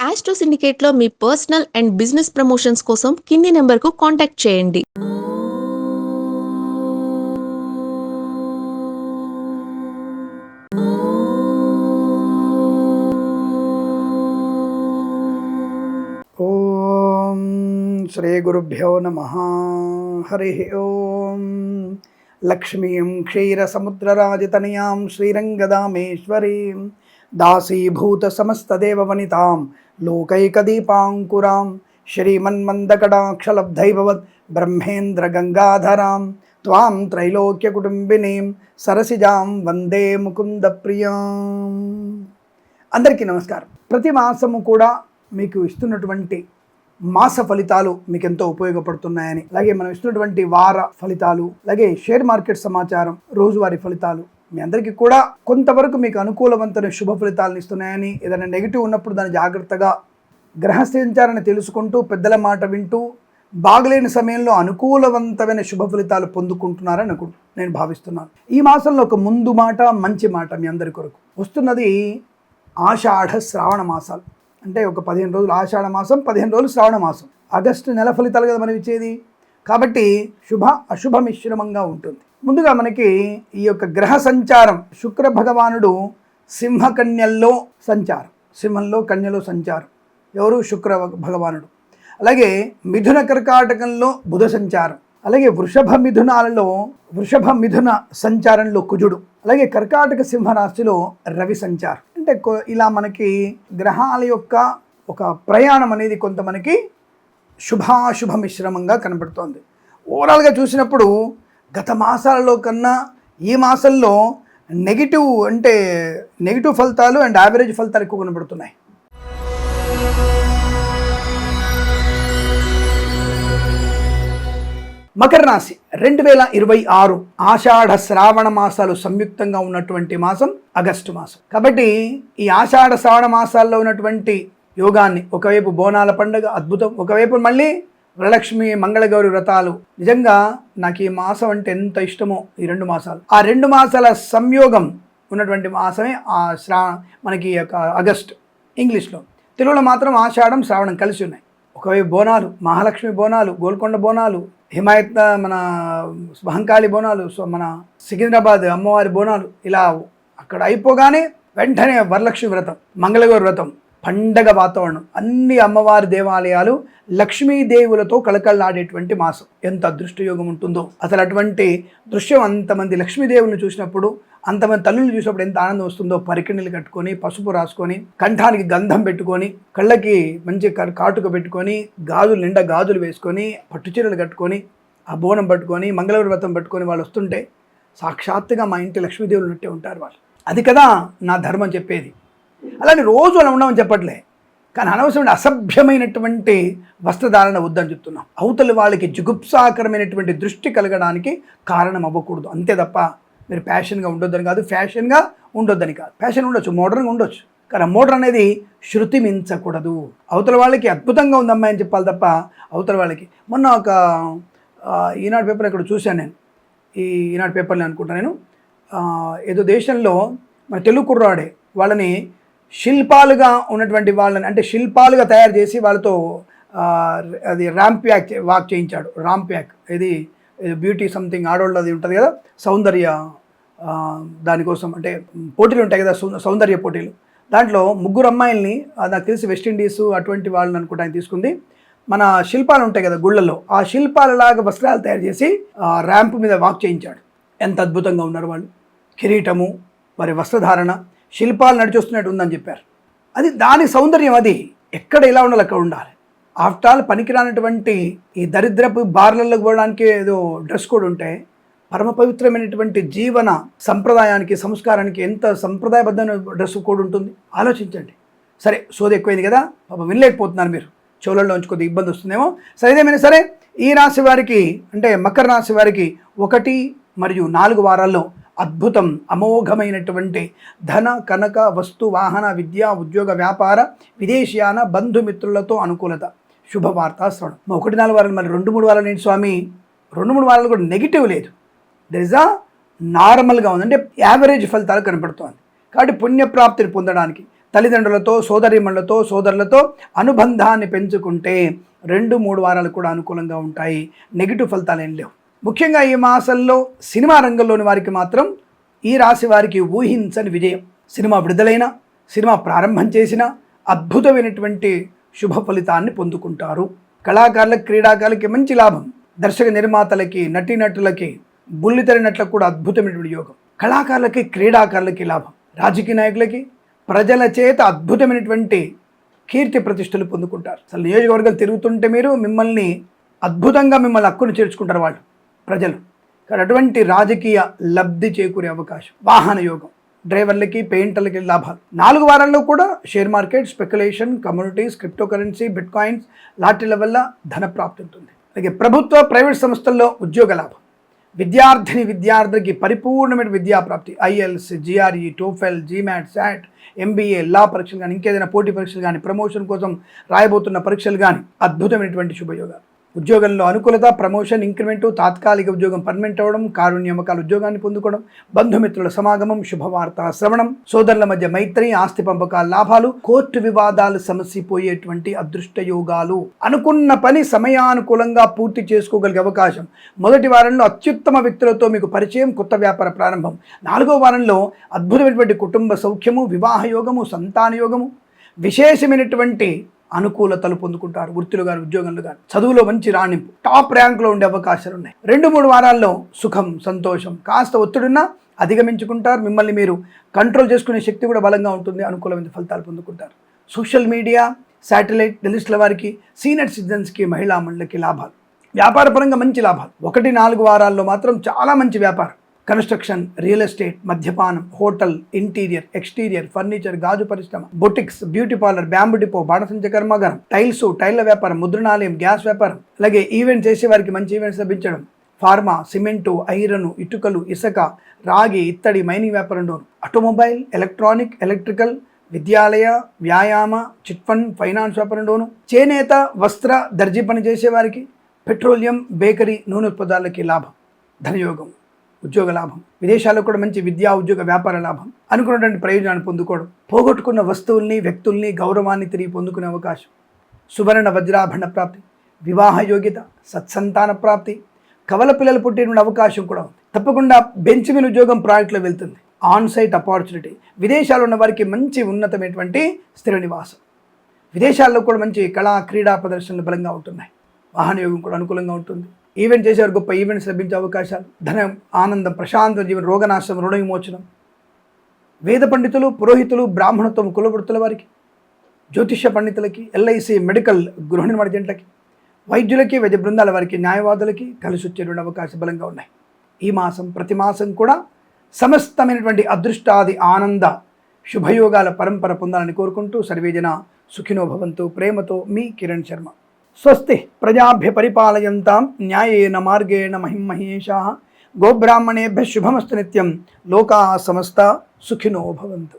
Astro సిండికేట్లో మీ personal and business promotions కోసం కింది నెంబర్కు కాంటాక్ట్ చేయండి. ఓం శ్రీ గురుభ్యో నమః. హరి ఓం. లక్ష్మీం క్షీరసముద్రరాజతనయాం శ్రీరంగదామేశ్వరీం దాసీభూత సమస్తదేవవనితాం లోకైకదీపాంకురాం శ్రీమన్మందకటాక్షలబ్ధైభవత్ బ్రహ్మేంద్ర గంగాధరాం త్వాం త్రైలోక్యకుటుంబినీం సరసిజాం వందే ముకుంద ప్రియాం. అందరికీ నమస్కారం. ప్రతి మాసము కూడా మీకు ఇస్తున్నటువంటి మాస ఫలితాలు మీకు ఎంతో ఉపయోగపడుతున్నాయని, అలాగే మనం ఇస్తున్నటువంటి వార ఫలితాలు, అలాగే షేర్ మార్కెట్ సమాచారం, రోజువారీ ఫలితాలు మీ అందరికీ కూడా కొంతవరకు మీకు అనుకూలవంతమైన శుభ ఫలితాలను ఇస్తున్నాయని, ఏదైనా నెగిటివ్ ఉన్నప్పుడు దాన్ని జాగ్రత్తగా గ్రహ సంచారాన్ని తెలుసుకుంటూ పెద్దల మాట వింటూ బాగలేని సమయంలో అనుకూలవంతమైన శుభ ఫలితాలు పొందుకుంటున్నారని నేను భావిస్తున్నాను. ఈ మాసంలో ఒక ముందు మాట, మంచి మాట మీ అందరి కొరకు వస్తున్నది. ఆషాఢ శ్రావణ మాసాలు అంటే ఒక 15 రోజులు ఆషాఢ మాసం, 15 రోజులు శ్రావణ మాసం. ఆగస్టు నెల ఫలితాలు కదా మనం ఇచ్చేది. కాబట్టి శుభ అశుభ మిశ్రమంగా ఉంటుంది. ముందుగా మనకి ఈ యొక్క గ్రహ సంచారం, శుక్ర భగవానుడు సింహకన్యల్లో సంచారం, సింహంలో కన్యలో సంచారం. ఎవరు? శుక్ర భగవానుడు. అలాగే మిథున కర్కాటకంలో బుధ సంచారం, అలాగే వృషభ మిథున సంచారంలో కుజుడు, అలాగే కర్కాటక సింహరాశిలో రవి సంచారం. అంటే ఇలా మనకి గ్రహాల యొక్క ఒక ప్రయాణం అనేది కొంత మనకి శుభాశుభ మిశ్రమంగా కనబడుతోంది. ఓవరాల్గా చూసినప్పుడు గత మాసాలలో కన్నా ఈ మాసంలో నెగిటివ్ ఫలితాలు అండ్ యావరేజ్ ఫలితాలు ఎక్కువ కనబడుతున్నాయి. మకర రాశి 2026 ఆషాఢ శ్రావణ మాసాలు సంయుక్తంగా ఉన్నటువంటి మాసం ఆగస్టు మాసం. కాబట్టి ఈ ఆషాఢ శ్రావణ మాసాల్లో ఉన్నటువంటి యోగాన్ని, ఒకవైపు బోనాల పండుగ అద్భుతం, ఒకవైపు మళ్ళీ వరలక్ష్మి మంగళగౌరి వ్రతాలు. నిజంగా నాకు ఈ మాసం అంటే ఎంత ఇష్టమో ఈ 2 మాసాలు. ఆ 2 మాసాల సంయోగం ఉన్నటువంటి మాసమే మనకి ఆగస్ట్. ఇంగ్లీష్లో, తెలుగులో మాత్రం ఆషాఢం శ్రావణం కలిసి ఉన్నాయి. ఒకవైపు బోనాలు, మహాలక్ష్మి బోనాలు, గోల్కొండ బోనాలు, హిమాయత్ మన మహంకాళి బోనాలు, మన సికింద్రాబాద్ అమ్మవారి బోనాలు. ఇలా అక్కడ అయిపోగానే వెంటనే వరలక్ష్మి వ్రతం, మంగళగౌరి వ్రతం, పండగ వాతావరణం. అన్ని అమ్మవారి దేవాలయాలు లక్ష్మీదేవులతో కళకళలాడేటువంటి మాసం. ఎంత అదృష్టయోగం ఉంటుందో అసలు. అటువంటి దృశ్యం అంతమంది లక్ష్మీదేవులను చూసినప్పుడు, అంతమంది తల్లులు చూసినప్పుడు ఎంత ఆనందం వస్తుందో. పరికిణీలు కట్టుకొని, పసుపు రాసుకొని, కంఠానికి గంధం పెట్టుకొని, కళ్ళకి మంచి కాటుక పెట్టుకొని, గాజులు నిండా గాజులు వేసుకొని, పట్టుచీరలు కట్టుకొని, ఆ బోనం పట్టుకొని, మంగళవారి వ్రతం పట్టుకొని వాళ్ళు వస్తుంటే సాక్షాత్తుగా మా ఇంటి లక్ష్మీదేవులు ఉన్నట్టే ఉంటారు వాళ్ళు. అది కదా నా ధర్మం చెప్పేది. అలానే రోజు అలా ఉండమని చెప్పట్లే, కానీ అనవసరమైన అసభ్యమైనటువంటి వస్త్రధారణ వద్దని చెప్తున్నాం. అవతలి వాళ్ళకి జుగుప్సాకరమైనటువంటి దృష్టి కలగడానికి కారణం అవ్వకూడదు. అంతే తప్ప మీరు ఫ్యాషన్గా ఉండొద్దని కాదు, ఫ్యాషన్గా ఉండొద్దని కాదు. ఫ్యాషన్ ఉండొచ్చు, మోడర్న్గా ఉండొచ్చు, కానీ మోడర్న్ అనేది శృతి మించకూడదు. అవతల వాళ్ళకి అద్భుతంగా ఉందమ్మాయి అని చెప్పాలి తప్ప అవతల వాళ్ళకి. మొన్న ఒక ఈనాడు పేపర్ ఇక్కడ చూశాను నేను, ఈ ఈనాడు పేపర్ని అనుకుంటాను నేను, ఏదో దేశంలో మన తెలుగు కుర్రాడే వాళ్ళని శిల్పాలుగా ఉన్నటువంటి వాళ్ళని, అంటే శిల్పాలుగా తయారు చేసి వాళ్ళతో అది వాక్ చేయించాడు. ర్యాంప్ ఇది బ్యూటీ సంథింగ్ ఆడవాళ్ళది ఉంటుంది కదా, సౌందర్య దానికోసం, అంటే పోటీలు ఉంటాయి కదా, సౌందర్య పోటీలు. దాంట్లో 3 అమ్మాయిల్ని, నాకు తెలిసి వెస్టిండీస్ అటువంటి వాళ్ళని అనుకుంటా ఆయన తీసుకుంది. మన శిల్పాలు ఉంటాయి కదా గుళ్ళల్లో, ఆ శిల్పాలలాగా వస్త్రాలు తయారు చేసి ర్యాంప్ మీద వాక్ చేయించాడు. ఎంత అద్భుతంగా ఉన్నారు వాళ్ళు. కిరీటము, వారి వస్త్రధారణ శిల్పాలు నడిచొస్తున్నట్టు ఉందని చెప్పారు. అది దాని సౌందర్యం. అది ఎక్కడ ఎలా ఉండాలి అక్కడ ఉండాలి. ఆఫ్టర్ ఆల్ పనికిరానటువంటి ఈ దరిద్రపు బార్లలోకి పోవడానికి ఏదో డ్రెస్ కోడ్ ఉంటే, పరమ పవిత్రమైనటువంటి జీవన సంప్రదాయానికి, సంస్కారానికి ఎంత సంప్రదాయబద్ధమైన డ్రెస్ కోడ్ ఉంటుంది ఆలోచించండి. సరే, సోది ఎక్కువైంది కదా, పాపం వినలేకపోతున్నారు మీరు, చెవులలోంచి కొద్దిగా ఇబ్బంది వస్తుందేమో. సరే, ఏదేమైనా సరే ఈ రాశి వారికి, అంటే మకర రాశి వారికి 1 మరియు 4 వారాల్లో అద్భుతం, అమోఘమైనటువంటి ధన, కనక, వస్తు, వాహన, విద్య, ఉద్యోగ, వ్యాపార, విదేశీయాన, బంధుమిత్రులతో అనుకూలత, శుభవార్త శ్రవణం. 1-4 వారాలు, మళ్ళీ 2-3 వారాలు ఏంటి స్వామి? 2-3 వారాలు కూడా నెగిటివ్ లేదు, దర్ ఇస్ నార్మల్గా ఉంది, అంటే యావరేజ్ ఫలితాలు కనపడుతోంది. కాబట్టి పుణ్యప్రాప్తిని పొందడానికి, తల్లిదండ్రులతో, సోదరీమణులతో, సోదరులతో అనుబంధాన్ని పెంచుకుంటే 2-3 వారాలు కూడా అనుకూలంగా ఉంటాయి. నెగిటివ్ ఫలితాలు ఏం లేవు. ముఖ్యంగా ఈ మాసంలో సినిమా రంగంలోని వారికి మాత్రం ఈ రాశి వారికి ఊహించని విజయం. సినిమా విడుదలైన, సినిమా ప్రారంభం చేసిన అద్భుతమైనటువంటి శుభ ఫలితాన్ని పొందుకుంటారు. కళాకారులకు, క్రీడాకారులకి మంచి లాభం. దర్శక నిర్మాతలకి, నటీనటులకి, బుల్లితెర నటులకు కూడా అద్భుతమైనటువంటి యోగం. కళాకారులకి, క్రీడాకారులకి లాభం. రాజకీయ నాయకులకి ప్రజల చేత అద్భుతమైనటువంటి కీర్తి ప్రతిష్టలు పొందుకుంటారు. అసలు నియోజకవర్గాలు తిరుగుతుంటే మిమ్మల్ని అద్భుతంగా హక్కును చేర్చుకుంటారు వాళ్ళు ప్రజలు. కానీ అటువంటి రాజకీయ లబ్ధి చేకూరే అవకాశం. వాహన యోగం. డ్రైవర్లకి, పెయింటర్లకి లాభాలు. 4 వారాల్లో కూడా share market, speculation, communities, cryptocurrency, bitcoins లాంటిల వల్ల ధన ప్రాప్తి ఉంటుంది. అలాగే ప్రభుత్వ, ప్రైవేట్ సంస్థల్లో ఉద్యోగ లాభం. విద్యార్థికి పరిపూర్ణమైన విద్యా ప్రాప్తి. IELTS, GRE, TOEFL, GMAT, SAT, MBA, law పరీక్షలు కానీ, ఇంకేదైనా పోటీ పరీక్షలు కానీ, ప్రమోషన్ కోసం రాయబోతున్న పరీక్షలు కానీ అద్భుతమైనటువంటి శుభయోగాలు. ఉద్యోగంలో అనుకూలత, ప్రమోషన్, ఇంక్రిమెంటు, తాత్కాలిక ఉద్యోగం పర్మనెంట్ అవ్వడం, కారు నియామకాల ఉద్యోగాన్ని పొందుకోవడం, బంధుమిత్రుల సమాగమం, శుభవార్త శ్రవణం, సోదరుల మధ్య మైత్రి, ఆస్తి పంపకాల లాభాలు, కోర్టు వివాదాలు సమసిపోయేటువంటి అదృష్ట యోగాలు. అనుకున్న పని సమయానుకూలంగా పూర్తి చేసుకోగలిగే అవకాశం. మొదటి వారంలో అత్యుత్తమ వ్యక్తులతో మీకు పరిచయం, కొత్త వ్యాపార ప్రారంభం. 4వ వారంలో అద్భుతమైనటువంటి కుటుంబ సౌఖ్యము, వివాహ యోగము, సంతాన యోగము, విశేషమైనటువంటి అనుకూలతలు పొందుకుంటారు. వృత్తులు కానీ, ఉద్యోగంలో కానీ, చదువులో మంచి రాణింపు, టాప్ ర్యాంకులో ఉండే అవకాశాలు ఉన్నాయి. 2-3 వారాల్లో సుఖం, సంతోషం. కాస్త ఒత్తిడున్నా అధిగమించుకుంటారు. మిమ్మల్ని మీరు కంట్రోల్ చేసుకునే శక్తి కూడా బలంగా ఉంటుంది. అనుకూలమైన ఫలితాలు పొందుకుంటారు. సోషల్ మీడియా, శాటిలైట్, జర్నలిస్టుల వారికి, సీనియర్ సిటిజన్స్కి, మహిళా మండలికి లాభాలు. వ్యాపార పరంగా మంచి లాభాలు. 1-4 వారాల్లో మాత్రం చాలా మంచి వ్యాపారం. కన్స్ట్రక్షన్, రియల్ ఎస్టేట్, మద్యపానం, హోటల్, ఇంటీరియర్, ఎక్స్టీరియర్, ఫర్నిచర్, గాజు పరిశ్రమ, boutiques, beauty parlour, bamboo depot, బాణసంచ కర్మాగారం, టైల్స్, టైళ్ల వ్యాపారం, ముద్రణాలయం, గ్యాస్ వ్యాపారం, అలాగే ఈవెంట్స్ చేసే వారికి మంచి ఈవెంట్స్ లభించడం, ఫార్మా, సిమెంటు, ఐరన్, ఇటుకలు, ఇసుక, రాగి, ఇత్తడి, మైనింగ్ వ్యాపారం, ఆటోమొబైల్, ఎలక్ట్రానిక్, ఎలక్ట్రికల్, విద్యాలయ, వ్యాయామ, చిట్ ఫండ్, ఫైనాన్స్ వ్యాపారం, చేనేత, వస్త్ర, దర్జీ పని చేసేవారికి, పెట్రోలియం, బేకరీ, నూనె ఉత్పత్తులకి లాభం. ధనయోగం, ఉద్యోగ లాభం. విదేశాల్లో కూడా మంచి విద్యా, ఉద్యోగ, వ్యాపార లాభం. అనుకున్నటువంటి ప్రయోజనాన్ని పొందుకోవడం. పోగొట్టుకున్న వస్తువుల్ని, వ్యక్తుల్ని, గౌరవాన్ని తిరిగి పొందుకునే అవకాశం. సువర్ణ వజ్రాభరణ ప్రాప్తి, వివాహ యోగ్యత, సత్సంతాన ప్రాప్తి, కవల పిల్లలు పుట్టిన అవకాశం కూడా ఉంది. తప్పకుండా బెంచ్ మీద ఉద్యోగం ప్రాజెక్టులో వెళ్తుంది. On site opportunity. విదేశాల్లో ఉన్న వారికి మంచి ఉన్నతమైనటువంటి స్థిర నివాసం. విదేశాల్లో కూడా మంచి కళా, క్రీడా ప్రదర్శనలు బలంగా ఉంటున్నాయి. వాహన యోగం కూడా అనుకూలంగా ఉంటుంది. ఈవెంట్ చేసేవారు గొప్ప ఈవెంట్స్ లభించే అవకాశాలు. ధనం, ఆనందం, ప్రశాంత జీవన, రోగనాశనం, రుణ విమోచనం. వేద పండితులు, పురోహితులు, బ్రాహ్మణత్వం, కులవృత్తుల వారికి, జ్యోతిష పండితులకి, ఎల్ఐసి, మెడికల్, గృహ నిర్మాణ జంటలకి, వైద్యులకి, వైద్య బృందాల వారికి, న్యాయవాదులకి కలిసి వచ్చేటువంటి అవకాశాలు బలంగా ఉన్నాయి. ఈ మాసం, ప్రతి మాసం కూడా సమస్తమైనటువంటి అదృష్టాది ఆనంద శుభయోగాల పరంపర పొందాలని కోరుకుంటూ సర్వేజన సుఖినో భవంతు. ప్రేమతో మీ కిరణ్ శర్మ. స్వస్తి ప్రజాభ్య పరిపాలయంతాం న్యాయేన మార్గేణ మహిమహేషాః. గోబ్రాహ్మణేభ్యः శుభమస్తు నిత్యం. లోకాः సమస్తా సుఖినో భవంతు.